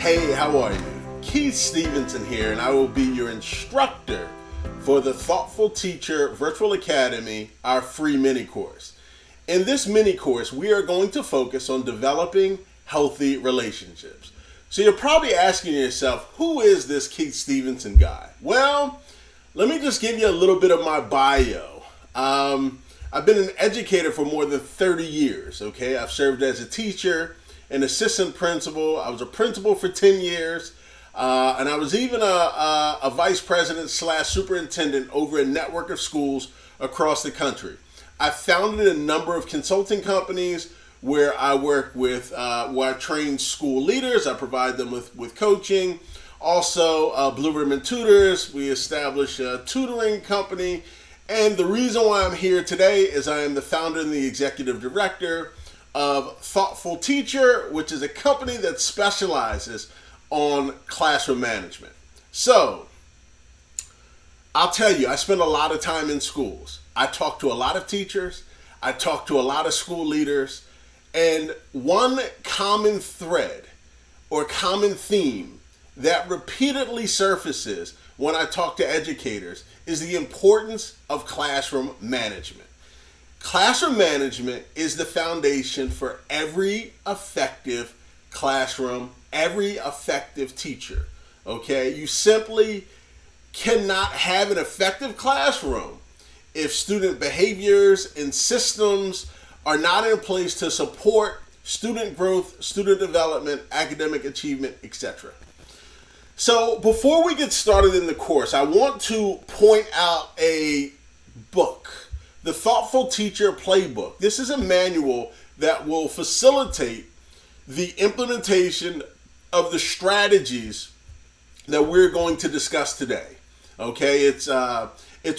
Hey, how are you? Keith Stevenson here, and I will be your instructor for the Thoughtful Teacher Virtual Academy, our free mini course. In this mini course, we are going to focus on developing healthy relationships. So you're probably asking yourself, who is this Keith Stevenson guy? Well, let me just give you a little bit of my bio. I've been an educator for more than 30 years, okay? I've served as a teacher, an assistant principal. I was a principal for 10 years, and I was even a vice president / superintendent over a network of schools across the country. I founded a number of consulting companies where I work with, where I train school leaders. I provide them with coaching. Also, Blue Ribbon Tutors, we established a tutoring company. And the reason why I'm here today is I am the founder and the executive director of Thoughtful Teacher, which is a company that specializes on classroom management. So, I'll tell you, I spend a lot of time in schools. I talk to a lot of teachers. I talk to a lot of school leaders. And one common thread or common theme that repeatedly surfaces when I talk to educators is the importance of classroom management. Classroom management is the foundation for every effective classroom, every effective teacher. Okay? You simply cannot have an effective classroom if student behaviors and systems are not in place to support student growth, student development, academic achievement, etc. So before we get started in the course, I want to point out a book, the Thoughtful Teacher Playbook. This is a manual that will facilitate the implementation of the strategies that we're going to discuss today. Okay, it's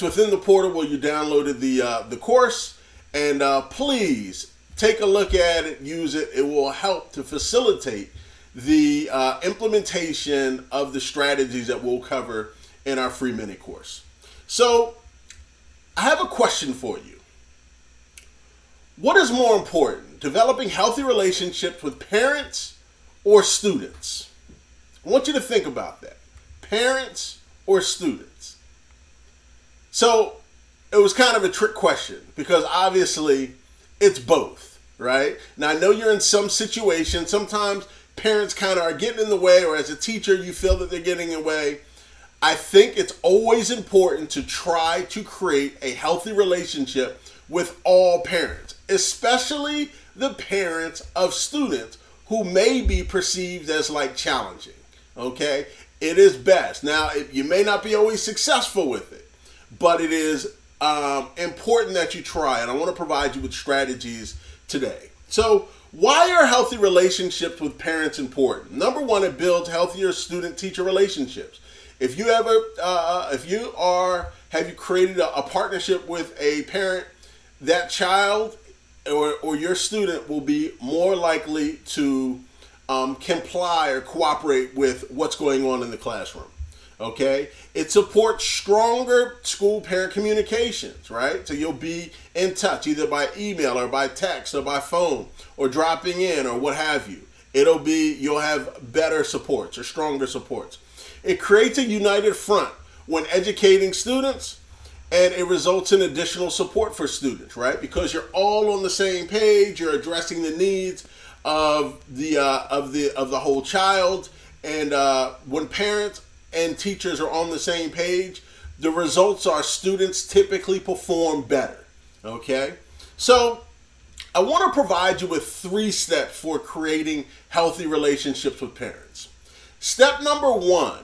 within the portal where you downloaded the course, and please take a look at it, use it. It will help to facilitate the implementation of the strategies that we'll cover in our free mini course. So, I have a question for you. What is more important, developing healthy relationships with parents or students? I want you to think about that. Parents or students? So, it was kind of a trick question because obviously it's both, right? Now, I know you're in some situations. Sometimes parents kind of are getting in the way, or as a teacher, you feel that they're getting in the way. I think it's always important to try to create a healthy relationship with all parents, especially the parents of students who may be perceived as like challenging, okay? It is best. Now, you may not be always successful with it, but it is important that you try, and I want to provide you with strategies today. So, why are healthy relationships with parents important? Number one, it builds healthier student-teacher relationships. If you ever, have you created a partnership with a parent, that child or your student will be more likely to comply or cooperate with what's going on in the classroom. Okay? It supports stronger school-parent communications, right? So you'll be in touch either by email or by text or by phone or dropping in or what have you. You'll have better supports or stronger supports. It creates a united front when educating students, and it results in additional support for students, right? Because you're all on the same page, you're addressing the needs of the whole child, and when parents and teachers are on the same page, the results are students typically perform better, okay? So I want to provide you with 3 steps for creating healthy relationships with parents. Step number 1,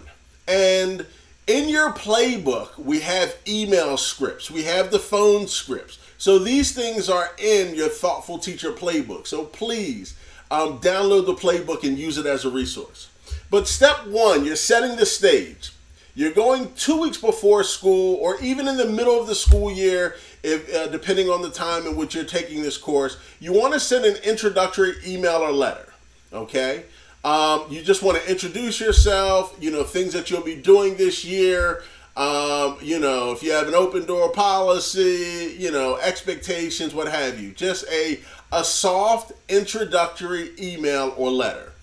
and in your playbook, we have email scripts, we have the phone scripts. So these things are in your Thoughtful Teacher Playbook. So please download the playbook and use it as a resource. But step 1, you're setting the stage. You're going 2 weeks before school or even in the middle of the school year, if depending on the time in which you're taking this course. You want to send an introductory email or letter, okay? You just want to introduce yourself, things that you'll be doing this year, if you have an open door policy, expectations, what have you. Just a soft introductory email or letter,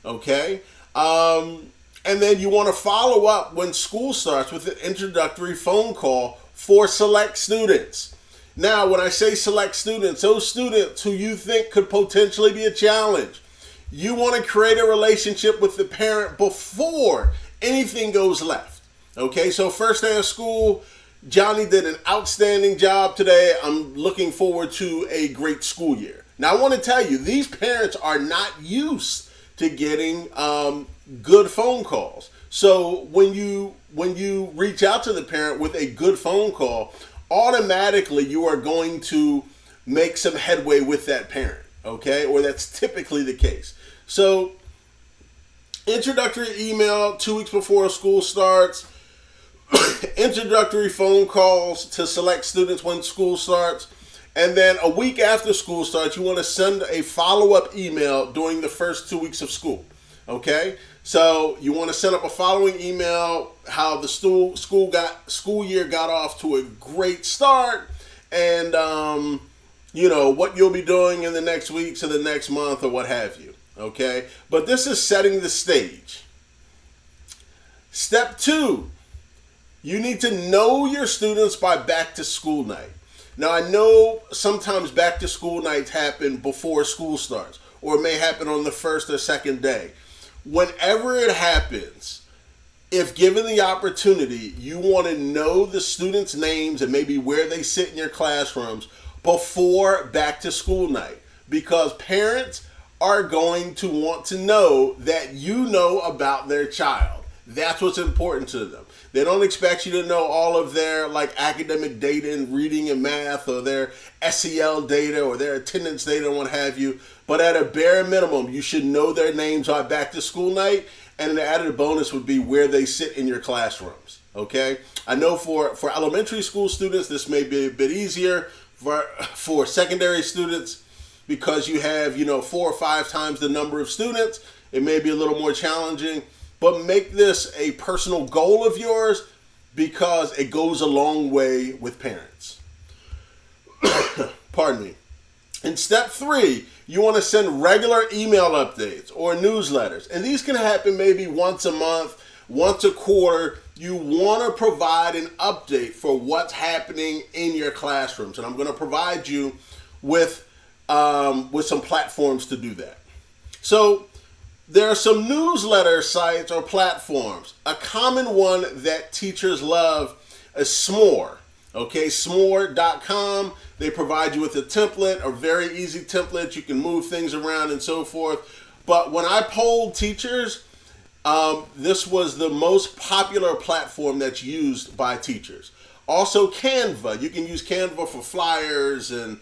okay? And then you want to follow up when school starts with an introductory phone call for select students. Now, when I say select students, those students who you think could potentially be a challenge, you want to create a relationship with the parent before anything goes left. Okay, so first day of school, Johnny did an outstanding job today. I'm looking forward to a great school year. Now, I want to tell you, these parents are not used to getting good phone calls. So when you reach out to the parent with a good phone call, automatically you are going to make some headway with that parent, okay? Or that's typically the case. So introductory email 2 weeks before school starts, introductory phone calls to select students when school starts, and then a week after school starts, you want to send a follow-up email during the first 2 weeks of school, okay? So you want to set up a following email, how the school year got off to a great start, and what you'll be doing in the next weeks or the next month or what have you. Okay, but this is setting the stage. Step 2, you need to know your students by back to school night. Now, I know sometimes back to school nights happen before school starts, or it may happen on the first or second day. Whenever it happens, if given the opportunity, you want to know the students' names and maybe where they sit in your classrooms before back to school night, because parents are going to want to know that you know about their child. That's what's important to them. They don't expect you to know all of their academic data in reading and math, or their SEL data, or their attendance data and what have you. But at a bare minimum, you should know their names on back to school night, and an added bonus would be where they sit in your classrooms. Okay? I know for elementary school students, this may be a bit easier. For secondary students, because you have 4 or 5 times the number of students, it may be a little more challenging. But make this a personal goal of yours, because it goes a long way with parents. Pardon me. In step 3, you want to send regular email updates or newsletters. And these can happen maybe once a month, once a quarter. You want to provide an update for what's happening in your classrooms. And I'm going to provide you with some platforms to do that. So there are some newsletter sites or platforms. A common one that teachers love is Smore. Okay, Smore.com. They provide you with a template, a very easy template. You can move things around and so forth. But when I polled teachers, this was the most popular platform that's used by teachers. Also, Canva. You can use Canva for flyers and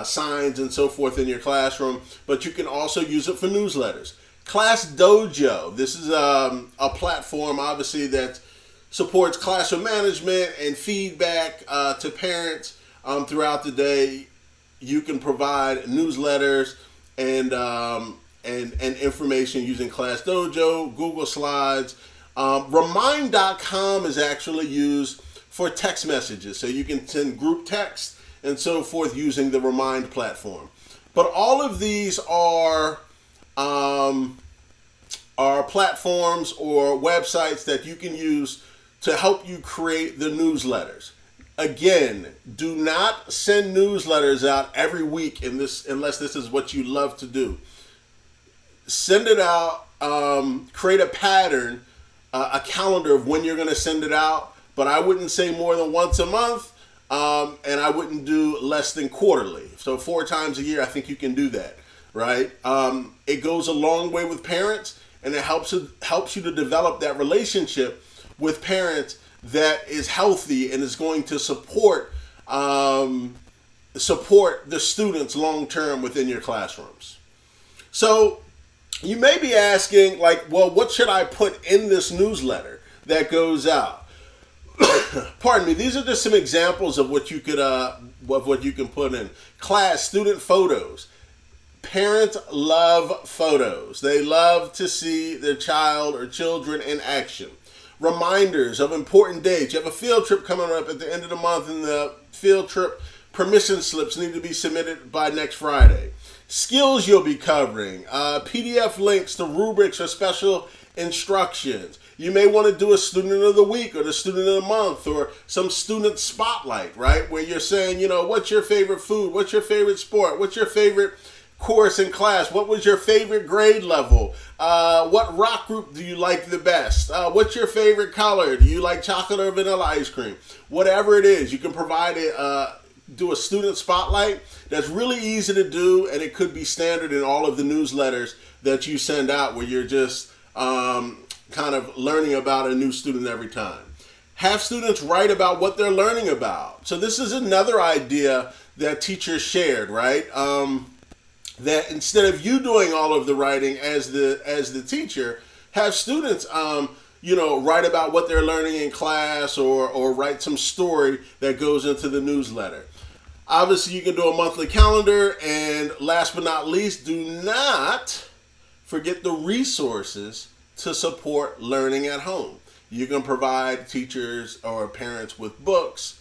signs and so forth in your classroom, but you can also use it for newsletters. Class Dojo. This is a platform, obviously, that supports classroom management and feedback to parents throughout the day. You can provide newsletters and information using Class Dojo, Google Slides. Remind.com is actually used for text messages, so you can send group text and so forth using the Remind platform. But all of these are platforms or websites that you can use to help you create the newsletters. Again, do not send newsletters out every week unless this is what you love to do. Send it out, create a pattern, a calendar of when you're going to send it out, but I wouldn't say more than once a month, and I wouldn't do less than quarterly. So 4 times a year, I think you can do that, right? It goes a long way with parents, and it helps you to develop that relationship with parents that is healthy and is going to support the students long term within your classrooms. So you may be asking, well, what should I put in this newsletter that goes out? Pardon me. These are just some examples of what you could put in. Class student photos. Parents love photos. They love to see their child or children in action. Reminders of important dates. You have a field trip coming up at the end of the month, and the field trip permission slips need to be submitted by next Friday. skills you'll be covering, PDF links to rubrics or special instructions. You may want to do a student of the week or the student of the month or some student spotlight, right? Where you're saying, what's your favorite food? What's your favorite sport? What's your favorite course in class? What was your favorite grade level? What rock group do you like the best? What's your favorite color? Do you like chocolate or vanilla ice cream? Whatever it is, you can provide do a student spotlight. That's really easy to do, and it could be standard in all of the newsletters that you send out where you're just kind of learning about a new student every time. Have students write about what they're learning about. So this is another idea that teachers shared, right? That instead of you doing all of the writing as the teacher, have students write about what they're learning in class or write some story that goes into the newsletter. Obviously, you can do a monthly calendar, and last but not least, do not forget the resources to support learning at home. You can provide teachers or parents with books,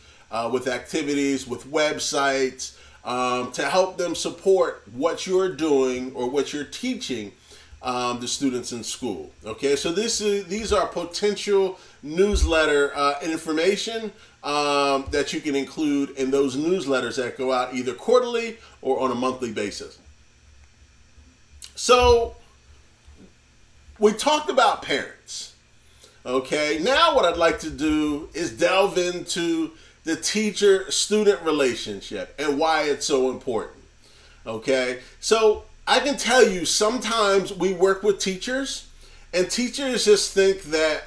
with activities, with websites, to help them support what you're doing or what you're teaching the students in school. Okay, so these are potential newsletter information that you can include in those newsletters that go out either quarterly or on a monthly basis. So we talked about parents. Okay, now what I'd like to do is delve into the teacher-student relationship and why it's so important. Okay, so I can tell you sometimes we work with teachers and teachers just think that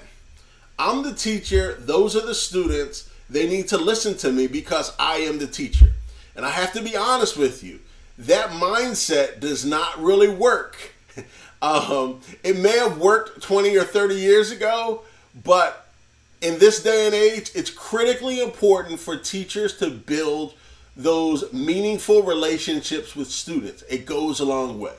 I'm the teacher, those are the students, they need to listen to me because I am the teacher. And I have to be honest with you, that mindset does not really work. It may have worked 20 or 30 years ago, but in this day and age, it's critically important for teachers to build those meaningful relationships with students. It goes a long way.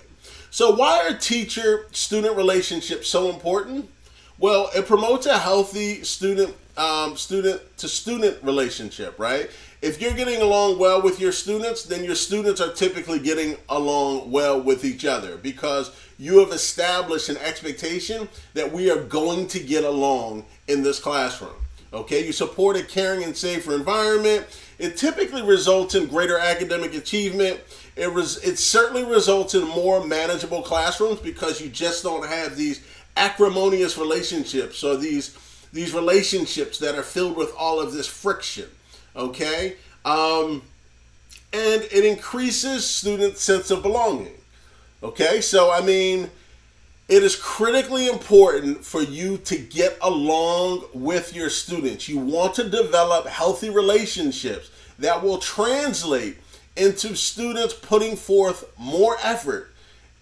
So why are teacher-student relationships so important? Well, it promotes a healthy student-to-student relationship, right? If you're getting along well with your students, then your students are typically getting along well with each other because you have established an expectation that we are going to get along in this classroom. Okay, you support a caring and safer environment. It typically results in greater academic achievement. It certainly results in more manageable classrooms because you just don't have these acrimonious relationships or these relationships that are filled with all of this friction. Okay, and it increases students' sense of belonging. Okay, so I mean, it is critically important for you to get along with your students. You want to develop healthy relationships that will translate into students putting forth more effort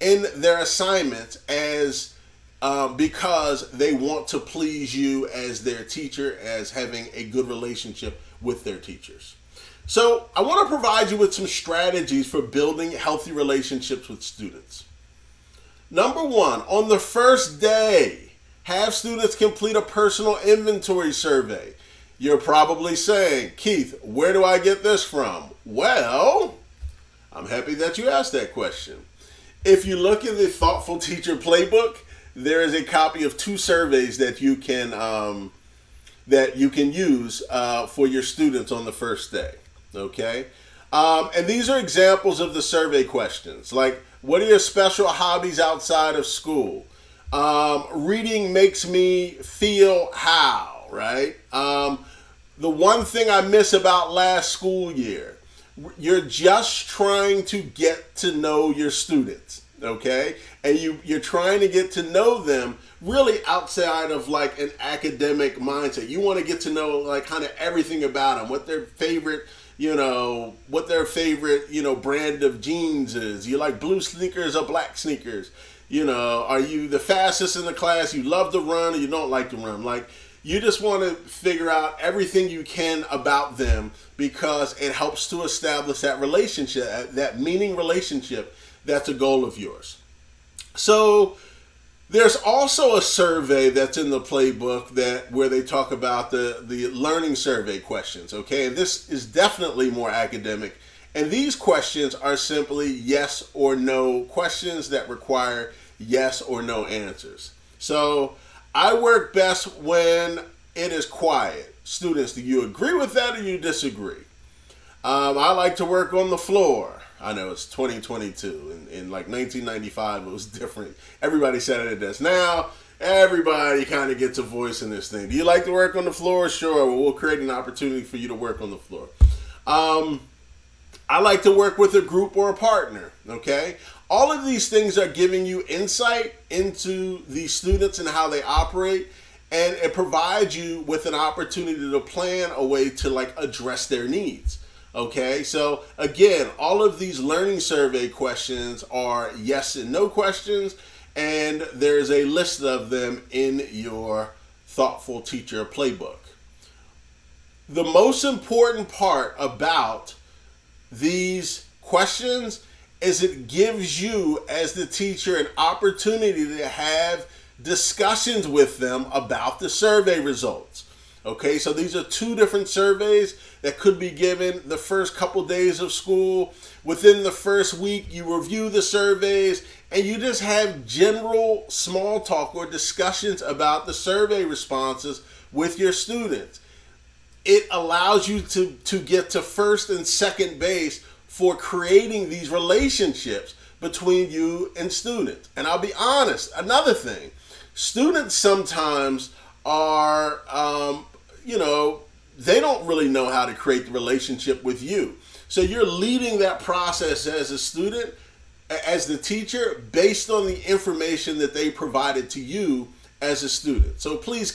in their assignments because they want to please you as their teacher, as having a good relationship with their teachers. So I want to provide you with some strategies for building healthy relationships with students. Number one, on the first day, have students complete a personal inventory survey. You're probably saying, Keith, where do I get this from? Well, I'm happy that you asked that question. If you look in the Thoughtful Teacher Playbook, there is a copy of 2 surveys that you can use for your students on the first day. Okay, and these are examples of the survey questions, like what are your special hobbies outside of school? Reading makes me feel how, right? The one thing I miss about last school year. You're just trying to get to know your students, okay? And you're trying to get to know them really outside of like an academic mindset. You want to get to know like kind of everything about them, what their favorite brand of jeans is. You like blue sneakers or black sneakers? Are you the fastest in the class? You love to run or you don't like to run? Like, you just want to figure out everything you can about them because it helps to establish that relationship, that meaning relationship that's a goal of yours. So there's also a survey that's in the playbook where they talk about the learning survey questions, okay? And this is definitely more academic And these questions are simply yes or no questions that require yes or no answers. So I work best when it is quiet. Students, do you agree with that or you disagree? I like to work on the floor. I know it's 2022. In like 1995, it was different. Everybody sat at a desk. Now, everybody kind of gets a voice in this thing. Do you like to work on the floor? Sure. Well, we'll create an opportunity for you to work on the floor. I like to work with a group or a partner. Okay. All of these things are giving you insight into the students and how they operate. And it provides you with an opportunity to plan a way to like address their needs. Okay, so again, all of these learning survey questions are yes and no questions, and there's a list of them in your Thoughtful Teacher Playbook. The most important part about these questions is it gives you, as the teacher, an opportunity to have discussions with them about the survey results. Okay, so these are two different surveys that could be given the first couple days of school. Within the first week, you review the surveys and you just have general small talk or discussions about the survey responses with your students. It allows you to get to first and second base for creating these relationships between you and students. And I'll be honest, another thing, students sometimes are, they don't really know how to create the relationship with you. So you're leading that process as a student, as the teacher, based on the information that they provided to you as a student. So please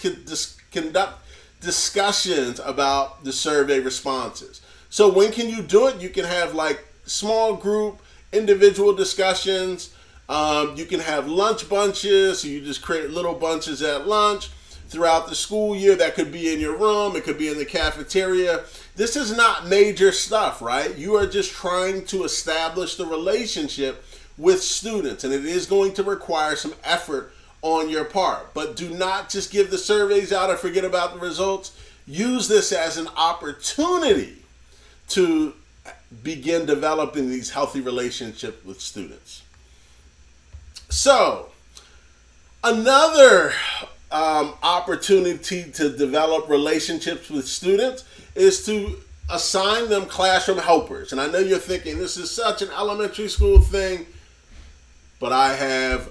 conduct discussions about the survey responses. So when can you do it? You can have like small group, individual discussions. You can have lunch bunches. So you just create little bunches at lunch. Throughout the school year, that could be in your room, it could be in the cafeteria. This is not major stuff, right? You are just trying to establish the relationship with students, and it is going to require some effort on your part. But do not just give the surveys out and forget about the results. Use this as an opportunity to begin developing these healthy relationships with students. So, another opportunity to develop relationships with students is to assign them classroom helpers. And I know you're thinking this is such an elementary school thing, but I have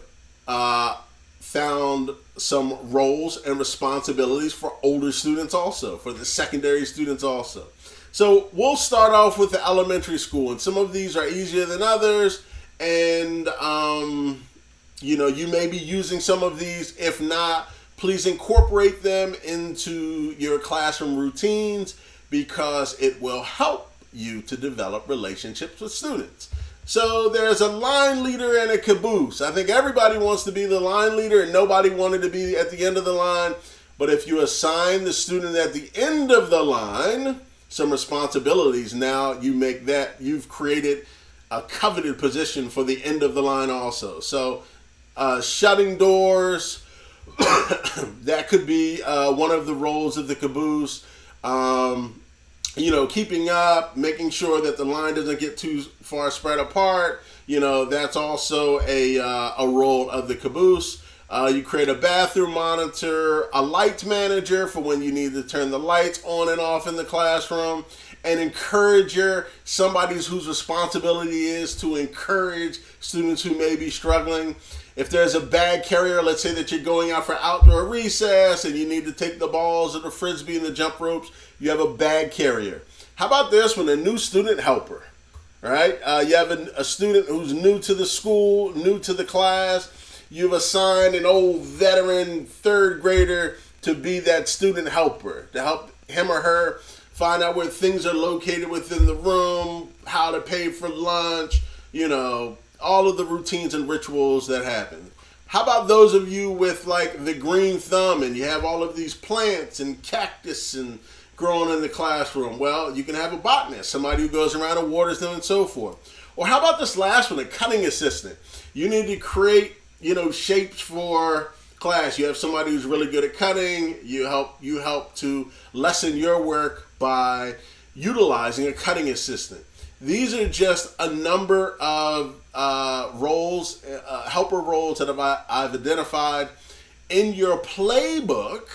found some roles and responsibilities for older students also, for the secondary students also. So we'll start off with the elementary school, and some of these are easier than others, and you may be using some of these. If not, please incorporate them into your classroom routines because it will help you to develop relationships with students. So there's a line leader and a caboose. I think everybody wants to be the line leader and nobody wanted to be at the end of the line. But if you assign the student at the end of the line some responsibilities, now you've created a coveted position for the end of the line also. So shutting doors, that could be one of the roles of the caboose. Keeping up, making sure that the line doesn't get too far spread apart. That's also a role of the caboose. You create a bathroom monitor, a light manager for when you need to turn the lights on and off in the classroom, an encourager, somebody whose responsibility is to encourage students who may be struggling. If there's a bag carrier, let's say that you're going out for outdoor recess and you need to take the balls or the frisbee and the jump ropes, you have a bag carrier. How about this one, a new student helper, right? You have a student who's new to the school, new to the class. You've assigned an old veteran third grader to be that student helper, to help him or her find out where things are located within the room, how to pay for lunch, all of the routines and rituals that happen. How about those of you with like the green thumb and you have all of these plants and cactus and growing in the classroom? Well, you can have a botanist, somebody who goes around and waters them and so forth. Or how about this last one, a cutting assistant? You need to create, shapes for class. You have somebody who's really good at cutting. You help to lessen your work by utilizing a cutting assistant. These are just a number of roles, helper roles that I've identified. In your playbook,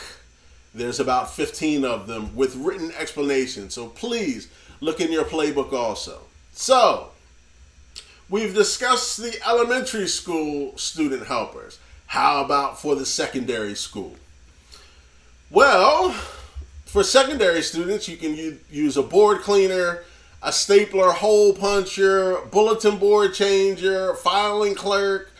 there's about 15 of them with written explanations. So please look in your playbook also. So, we've discussed the elementary school student helpers. How about for the secondary school? Well, for secondary students, you can use a board cleaner, a stapler, hole puncher, bulletin board changer, filing clerk,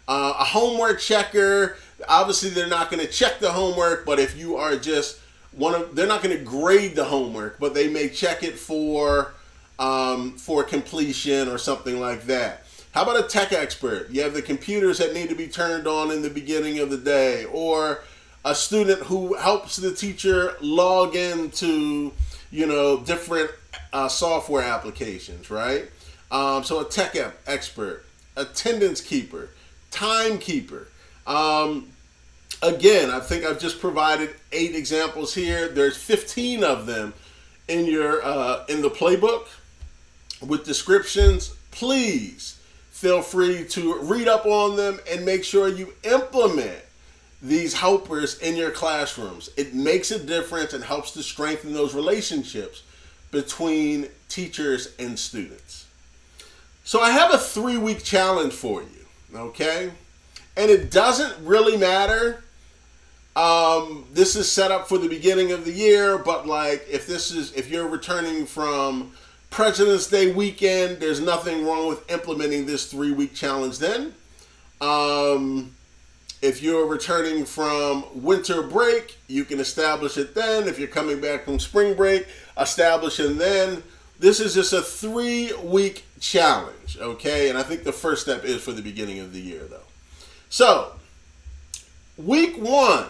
a homework checker. Obviously, they're not going to check the homework, but if you are just they're not going to grade the homework, but they may check it for completion or something like that. How about a tech expert? You have the computers that need to be turned on in the beginning of the day, or a student who helps the teacher log into, different software applications, right? So a tech expert, attendance keeper, timekeeper. Again, I think I've just provided 8 examples here. There's 15 of them in the playbook with descriptions. Please feel free to read up on them and make sure you implement these helpers in your classrooms. It makes a difference and helps to strengthen those relationships between teachers and students. So I have a 3-week challenge for you, okay? And it doesn't really matter. This is set up for the beginning of the year, but if you're returning from President's Day weekend, there's nothing wrong with implementing this 3-week challenge then. If you're returning from winter break, you can establish it then. If you're coming back from spring break, establish it then. This is just a 3-week challenge, okay? And I think the first step is for the beginning of the year, though. So, week 1,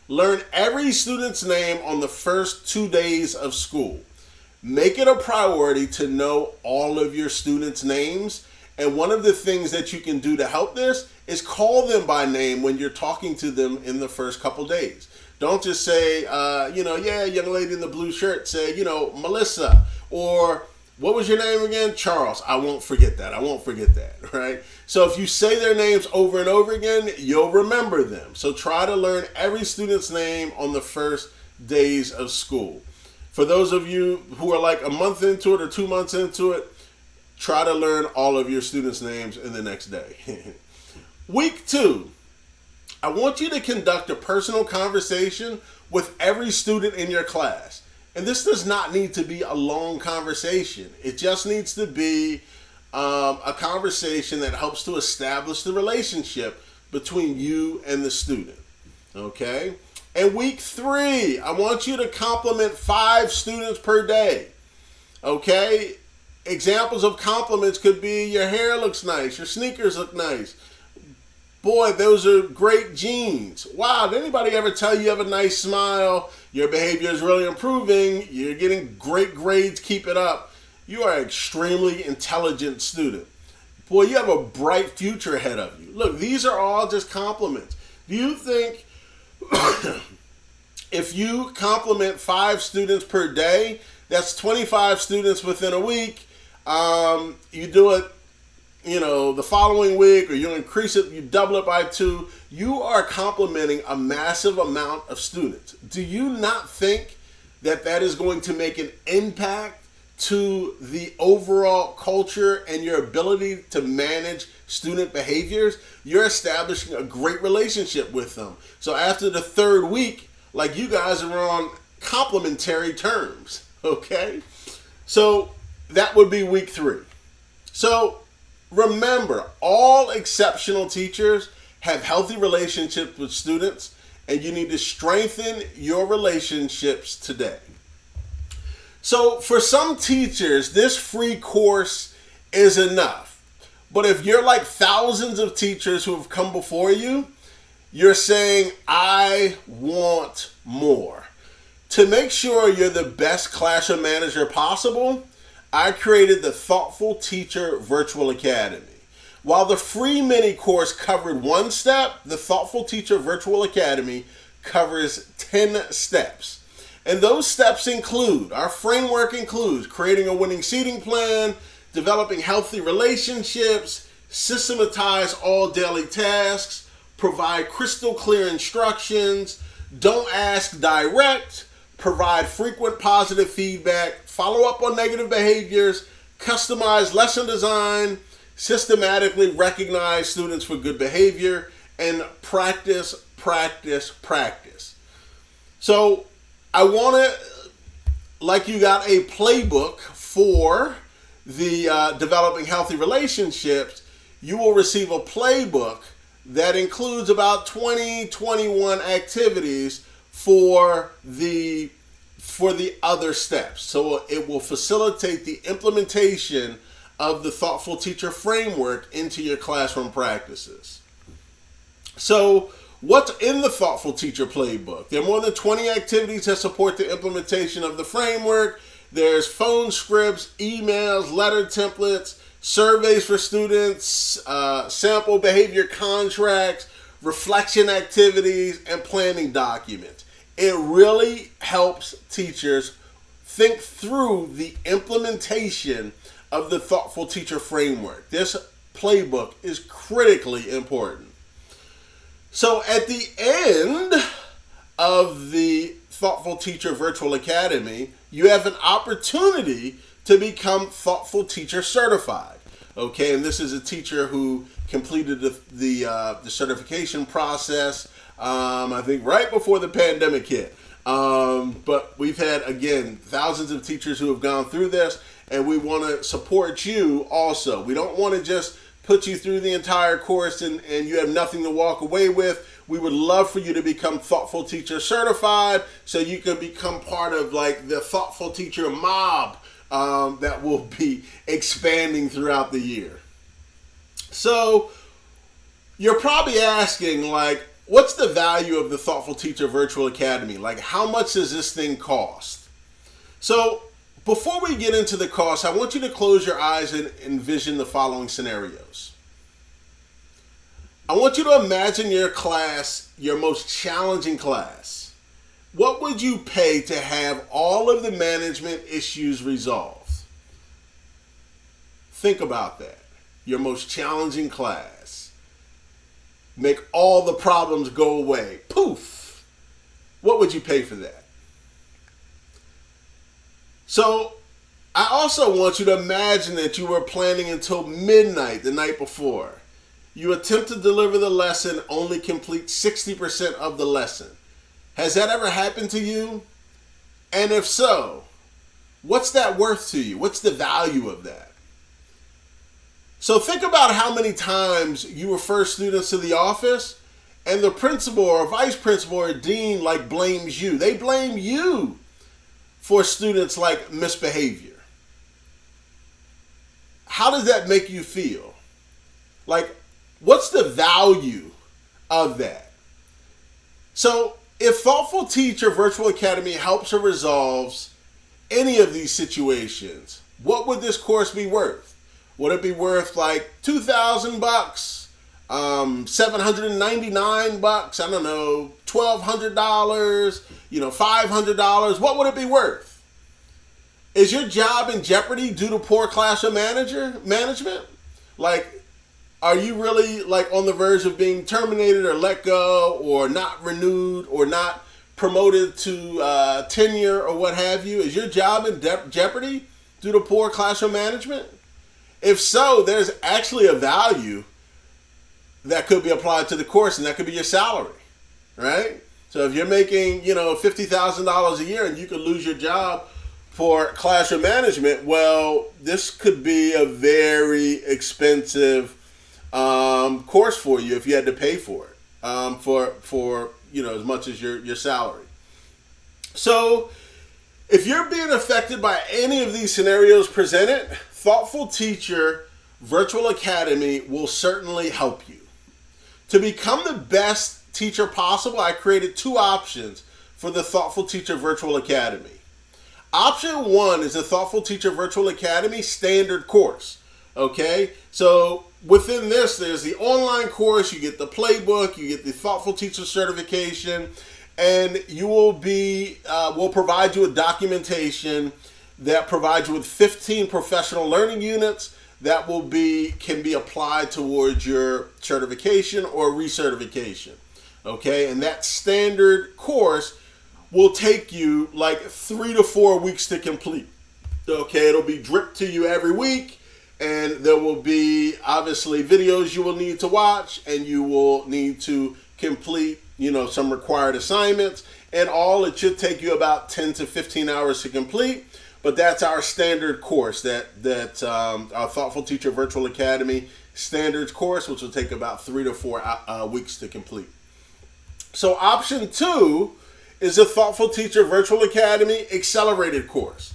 learn every student's name on the first 2 days of school. Make it a priority to know all of your students' names. And one of the things that you can do to help this is call them by name when you're talking to them in the first couple days. Don't just say, young lady in the blue shirt, say, Melissa, or what was your name again? Charles. I won't forget that, right? So if you say their names over and over again, you'll remember them. So try to learn every student's name on the first days of school. For those of you who are like a month into it or 2 months into it, try to learn all of your students' names in the next day. Week 2, I want you to conduct a personal conversation with every student in your class. And this does not need to be a long conversation. It just needs to be a conversation that helps to establish the relationship between you and the student. Okay? And week 3, I want you to compliment 5 students per day. Okay? Examples of compliments could be your hair looks nice, your sneakers look nice. Boy, those are great jeans. Wow, did anybody ever tell you have a nice smile? Your behavior is really improving. You're getting great grades. Keep it up. You are an extremely intelligent student. Boy, you have a bright future ahead of you. Look, these are all just compliments. Do you think if you compliment 5 students per day, that's 25 students within a week. You do it, the following week, or you increase it, you double it by 2. You are complimenting a massive amount of students. Do you not think that is going to make an impact to the overall culture and your ability to manage student behaviors? You're establishing a great relationship with them. So after the 3rd week, you guys are on complimentary terms, okay? So that would be week 3. So remember, all exceptional teachers have healthy relationships with students, and you need to strengthen your relationships today. So for some teachers, this free course is enough. But if you're like thousands of teachers who have come before you, you're saying, I want more. To make sure you're the best classroom manager possible, I created the Thoughtful Teacher Virtual Academy. While the free mini course covered 1 step, the Thoughtful Teacher Virtual Academy covers 10 steps. And those steps include, our framework includes creating a winning seating plan, developing healthy relationships, systematize all daily tasks, provide crystal clear instructions, don't ask, direct, provide frequent positive feedback, follow up on negative behaviors, customize lesson design, systematically recognize students for good behavior, and practice, practice, practice. So I want to, like you got a playbook for the developing healthy relationships, you will receive a playbook that includes about 21 activities for the other steps. So it will facilitate the implementation of the Thoughtful Teacher framework into your classroom practices. So what's in the Thoughtful Teacher playbook? There are more than 20 activities that support the implementation of the framework. There's phone scripts, emails, letter templates, surveys for students, sample behavior contracts, reflection activities, and planning documents. It really helps teachers think through the implementation of the Thoughtful Teacher framework. This playbook is critically important. So at the end of the Thoughtful Teacher Virtual Academy, you have an opportunity to become Thoughtful Teacher certified. Okay, and this is a teacher who completed the certification process, I think right before the pandemic hit. But we've had, again, thousands of teachers who have gone through this, and we want to support you also. We don't want to just put you through the entire course and you have nothing to walk away with. We would love for you to become Thoughtful Teacher certified so you can become part of like the Thoughtful Teacher mob that will be expanding throughout the year. So you're probably asking, like, what's the value of the Thoughtful Teacher Virtual Academy? Like, how much does this thing cost? So before we get into the cost, I want you to close your eyes and envision the following scenarios. I want you to imagine your class, your most challenging class. What would you pay to have all of the management issues resolved? Think about that. Your most challenging class. Make all the problems go away. Poof! What would you pay for that? So, I also want you to imagine that you were planning until midnight the night before. You attempt to deliver the lesson, only complete 60% of the lesson. Has that ever happened to you? And if so, what's that worth to you? What's the value of that? So think about how many times you refer students to the office and the principal or vice principal or dean like blames you. They blame you for students like misbehavior. How does that make you feel? Like, what's the value of that? So if Thoughtful Teacher Virtual Academy helps or resolves any of these situations, what would this course be worth? Would it be worth like $2,000, $799? I don't know, $1,200, $500? What would it be worth? Is your job in jeopardy due to poor classroom management? Like, are you really like on the verge of being terminated or let go or not renewed or not promoted to tenure or what have you? Is your job in jeopardy due to poor classroom management? If so, there's actually a value that could be applied to the course, and that could be your salary, right? So if you're making, $50,000 a year and you could lose your job for classroom management, well, this could be a very expensive course for you if you had to pay for it for as much as your salary. So if you're being affected by any of these scenarios presented, Thoughtful Teacher Virtual Academy will certainly help you. To become the best teacher possible, I created two options for the Thoughtful Teacher Virtual Academy. Option one is the Thoughtful Teacher Virtual Academy standard course. Okay, so within this, there's the online course, you get the playbook, you get the Thoughtful Teacher certification, and we'll provide you with documentation that provides you with 15 professional learning units that can be applied towards your certification or recertification. Okay, and that standard course will take you like 3 to 4 weeks to complete. Okay, it'll be dripped to you every week, and there will be obviously videos you will need to watch, and you will need to complete, some required assignments, and it should take you about 10 to 15 hours to complete. But that's our standard course, that our Thoughtful Teacher Virtual Academy standards course, which will take about 3 to 4 weeks to complete. So option 2 is the Thoughtful Teacher Virtual Academy Accelerated course.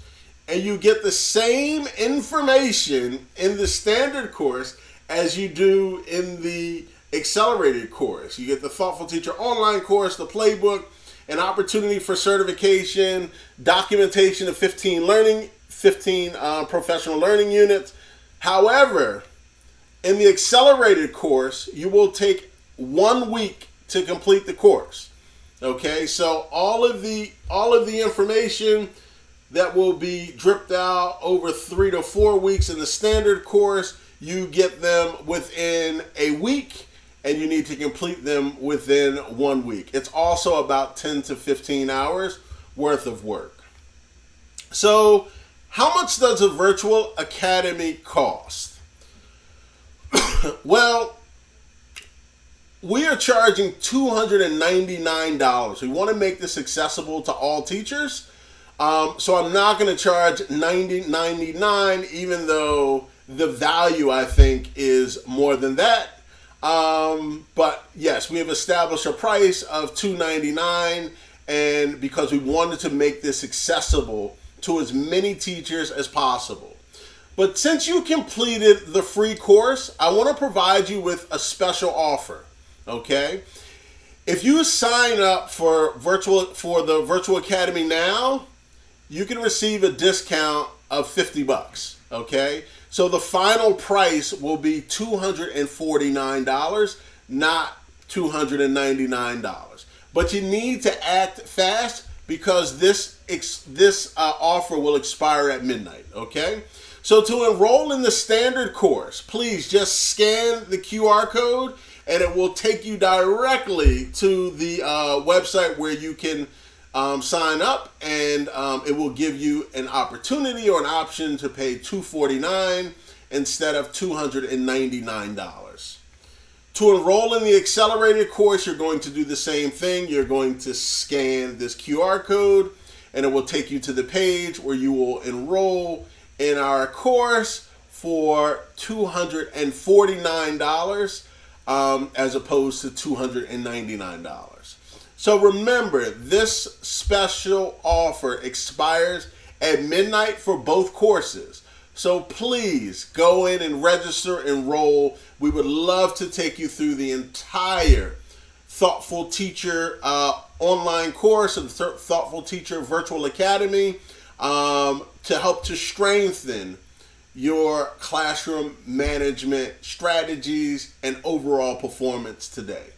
And you get the same information in the standard course as you do in the accelerated course. You get the Thoughtful Teacher online course, the playbook, an opportunity for certification, documentation of 15 professional learning units. However, in the accelerated course, you will take 1 week to complete the course. Okay, so all of the information that will be dripped out over 3 to 4 weeks in the standard course, you get them within a week, and you need to complete them within 1 week. It's also about 10 to 15 hours worth of work. So, how much does a virtual academy cost? Well, we are charging $299. We want to make this accessible to all teachers. So I'm not going to charge $99, even though the value, I think, is more than that. But yes, we have established a price of $299, and because we wanted to make this accessible to as many teachers as possible. But since you completed the free course, I want to provide you with a special offer. Okay? If you sign up for the Virtual Academy now, you can receive a discount of $50. Okay? So the final price will be $249, not $299. But you need to act fast because this offer will expire at midnight. Okay? So to enroll in the standard course, please just scan the QR code, and it will take you directly to the website where you can sign up, and it will give you an opportunity or an option to pay $249 instead of $299. To enroll in the accelerated course, you're going to do the same thing. You're going to scan this QR code, and it will take you to the page where you will enroll in our course for $249 as opposed to $299. So remember, this special offer expires at midnight for both courses. So please go in and register, enroll. We would love to take you through the entire Thoughtful Teacher online course of the Thoughtful Teacher Virtual Academy to help to strengthen your classroom management strategies and overall performance today.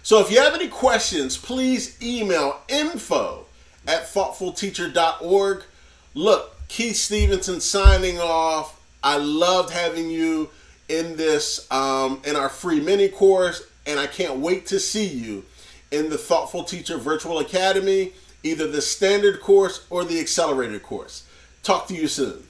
So if you have any questions, please email info@thoughtfulteacher.org. Look, Keith Stevenson signing off. I loved having you in this, in our free mini course, and I can't wait to see you in the Thoughtful Teacher Virtual Academy, either the standard course or the accelerated course. Talk to you soon.